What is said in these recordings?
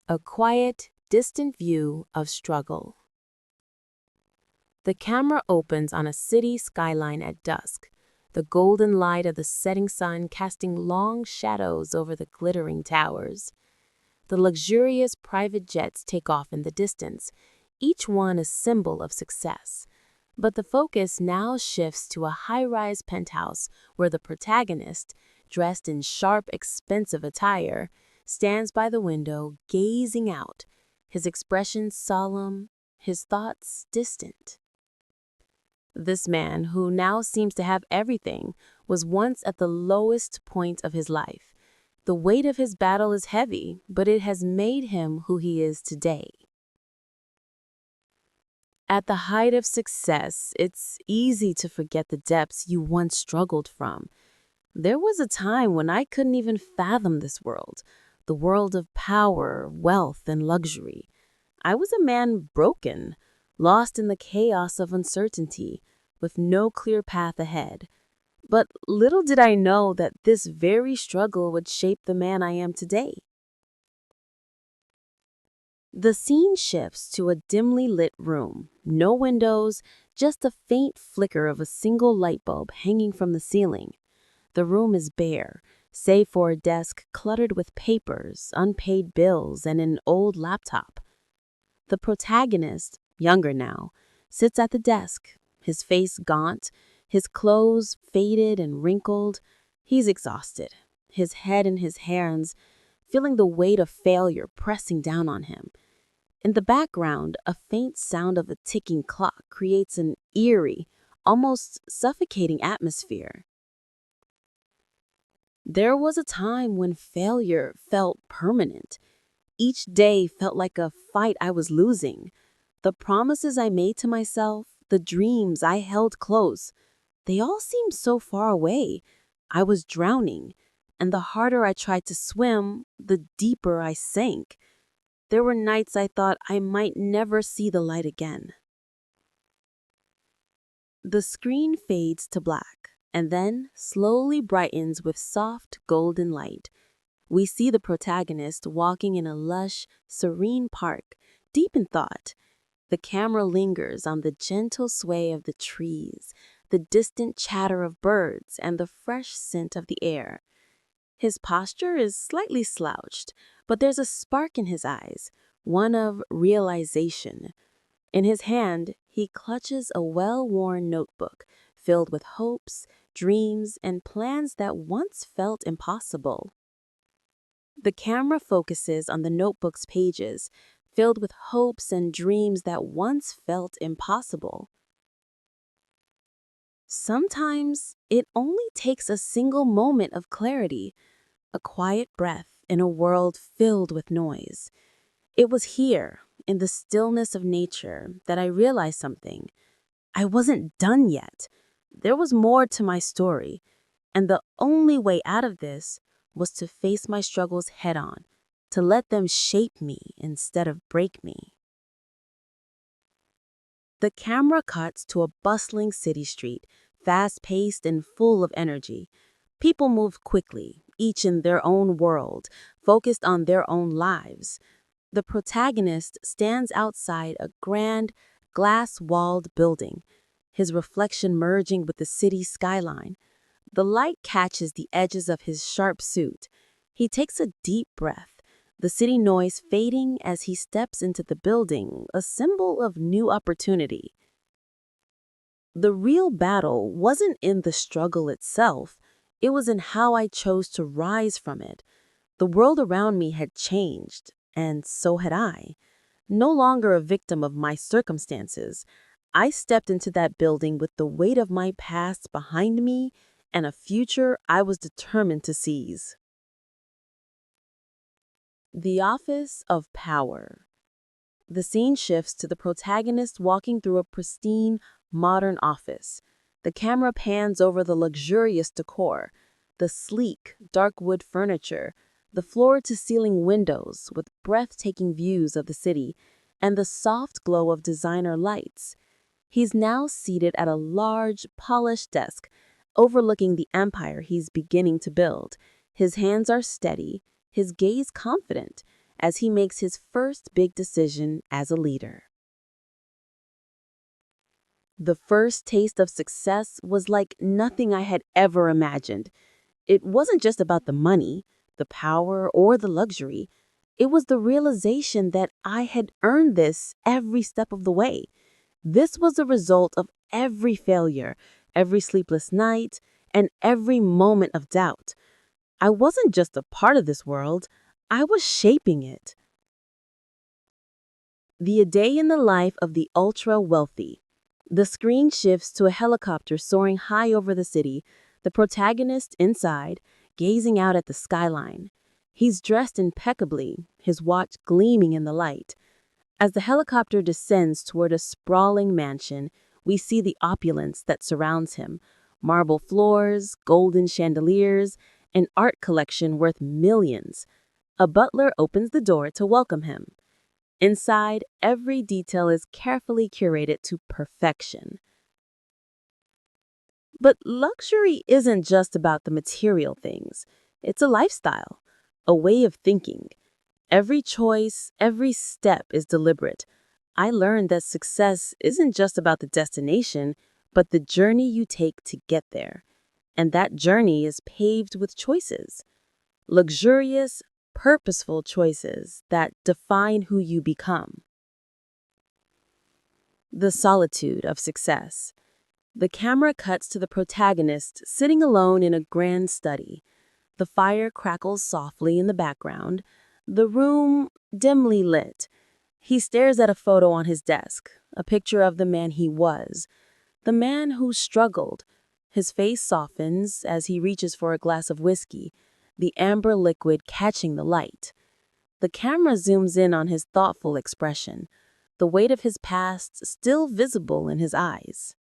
A quiet, distant view of struggle. The camera opens on a city skyline at dusk, the golden light of the setting sun casting long shadows over the glittering towers. The luxurious private jets take off in the distance, each one a symbol of success. But the focus now shifts to a high-rise penthouse where the protagonist, dressed in sharp, expensive attire, stands by the window gazing out, his expression solemn, his thoughts distant. This man, who now seems to have everything, was once at the lowest point of his life. The weight of his battle is heavy, but it has made him who he is today. At the height of success, it's easy to forget the depths you once struggled from. There was a time when I couldn't even fathom this world, the world of power, wealth, and luxury. I was a man broken, lost in the chaos of uncertainty, with no clear path ahead. But little did I know that this very struggle would shape the man I am today. The scene shifts to a dimly lit room, no windows, just a faint flicker of a single light bulb hanging from the ceiling. The room is bare, save for a desk cluttered with papers, unpaid bills, and an old laptop. The protagonist, younger now, sits at the desk, his face gaunt, his clothes faded and wrinkled. He's exhausted, his head in his hands, feeling the weight of failure pressing down on him. In the background, a faint sound of a ticking clock creates an eerie, almost suffocating atmosphere. There was a time when failure felt permanent. Each day felt like a fight I was losing. The promises I made to myself, the dreams I held close, they all seemed so far away. I was drowning, and the harder I tried to swim, the deeper I sank. There were nights I thought I might never see the light again. The screen fades to black, and then slowly brightens with soft golden light. We see the protagonist walking in a lush, serene park, deep in thought. The camera lingers on the gentle sway of the trees, the distant chatter of birds, and the fresh scent of the air. His posture is slightly slouched, but there's a spark in his eyes, one of realization. In his hand, he clutches a well-worn notebook filled with hopes, dreams, and plans that once felt impossible. The camera focuses on the notebook's pages, filled with hopes and dreams that once felt impossible. Sometimes it only takes a single moment of clarity, a quiet breath in a world filled with noise. It was here, in the stillness of nature, that I realized something. I wasn't done yet. There was more to my story, and the only way out of this was to face my struggles head on, to let them shape me instead of break me. The camera cuts to a bustling city street, fast-paced and full of energy. People move quickly, each in their own world, focused on their own lives. The protagonist stands outside a grand, glass-walled building, his reflection merging with the city skyline. The light catches the edges of his sharp suit. He takes a deep breath, the city noise fading as he steps into the building, a symbol of new opportunity. The real battle wasn't in the struggle itself, it was in how I chose to rise from it. The world around me had changed, and so had I. No longer a victim of my circumstances, I stepped into that building with the weight of my past behind me and a future I was determined to seize. The office of power. The scene shifts to the protagonist walking through a pristine, modern office. The camera pans over the luxurious decor, the sleek, dark wood furniture, the floor-to-ceiling windows with breathtaking views of the city, and the soft glow of designer lights. He's now seated at a large, polished desk, overlooking the empire he's beginning to build. His hands are steady, his gaze confident, as he makes his first big decision as a leader. The first taste of success was like nothing I had ever imagined. It wasn't just about the money, the power, or the luxury. It was the realization that I had earned this every step of the way. This was the result of every failure, every sleepless night, and every moment of doubt. I wasn't just a part of this world, I was shaping it. A day in the life of the ultra wealthy. The screen shifts to a helicopter soaring high over the city, the protagonist inside, gazing out at the skyline. He's dressed impeccably, his watch gleaming in the light. As the helicopter descends toward a sprawling mansion, we see the opulence that surrounds him. Marble floors, golden chandeliers, an art collection worth millions. A butler opens the door to welcome him. Inside, every detail is carefully curated to perfection. But luxury isn't just about the material things. It's a lifestyle, a way of thinking. Every choice, every step is deliberate. I learned that success isn't just about the destination, but the journey you take to get there. And that journey is paved with choices. Luxurious, purposeful choices that define who you become. The solitude of success. The camera cuts to the protagonist sitting alone in a grand study. The fire crackles softly in the background, the room dimly lit. He stares at a photo on his desk, a picture of the man he was, the man who struggled. His face softens as he reaches for a glass of whiskey, the amber liquid catching the light. The camera zooms in on his thoughtful expression, the weight of his past still visible in his eyes.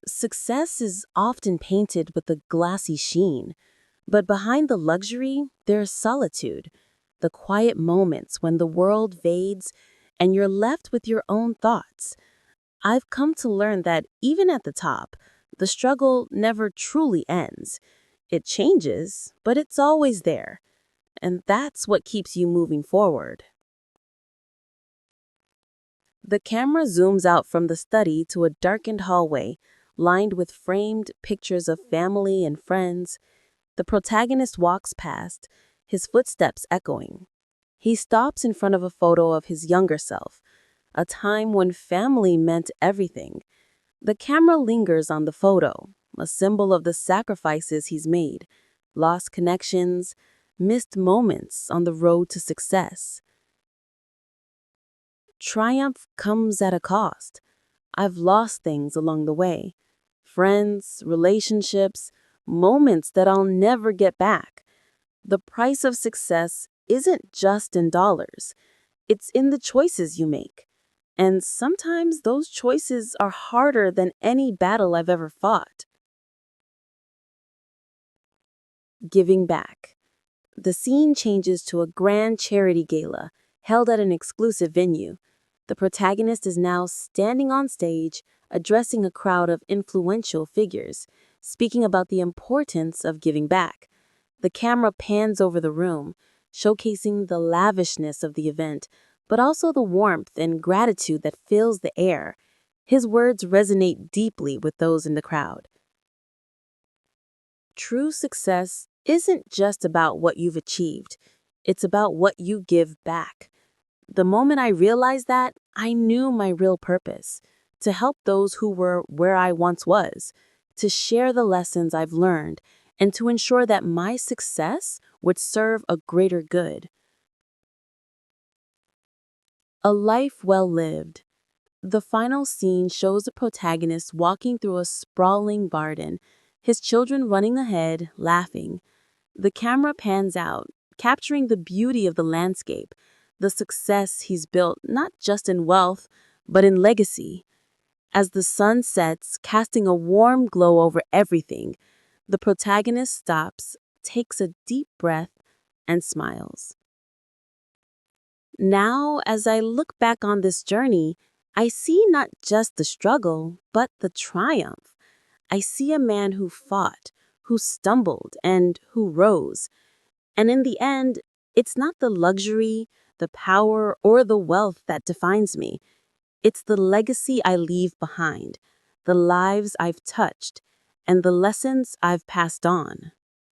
Success is often painted with a glassy sheen, but behind the luxury, there's solitude, the quiet moments when the world fades and you're left with your own thoughts. I've come to learn that even at the top, the struggle never truly ends. It changes, but it's always there. And that's what keeps you moving forward. The camera zooms out from the study to a darkened hallway, lined with framed pictures of family and friends. The protagonist walks past, his footsteps echoing. He stops in front of a photo of his younger self, a time when family meant everything. The camera lingers on the photo, a symbol of the sacrifices he's made, lost connections, missed moments on the road to success. Triumph comes at a cost. I've lost things along the way. Friends, relationships, moments that I'll never get back. The price of success isn't just in dollars. It's in the choices you make. And sometimes those choices are harder than any battle I've ever fought. Giving back. The scene changes to a grand charity gala held at an exclusive venue. The protagonist is now standing on stage, addressing a crowd of influential figures, speaking about the importance of giving back. The camera pans over the room, showcasing the lavishness of the event, but also the warmth and gratitude that fills the air. His words resonate deeply with those in the crowd. True success isn't just about what you've achieved. It's about what you give back. The moment I realized that, I knew my real purpose: to help those who were where I once was, to share the lessons I've learned, and to ensure that my success would serve a greater good. A life well lived. The final scene shows the protagonist walking through a sprawling garden, his children running ahead, laughing. The camera pans out, capturing the beauty of the landscape, the success he's built not just in wealth, but in legacy. As the sun sets, casting a warm glow over everything, the protagonist stops, takes a deep breath, and smiles. Now, as I look back on this journey, I see not just the struggle, but the triumph. I see a man who fought, who stumbled, and who rose. And in the end, It's not the luxury, the power, or the wealth that defines me. It's the legacy I leave behind, the lives I've touched, and the lessons I've passed on.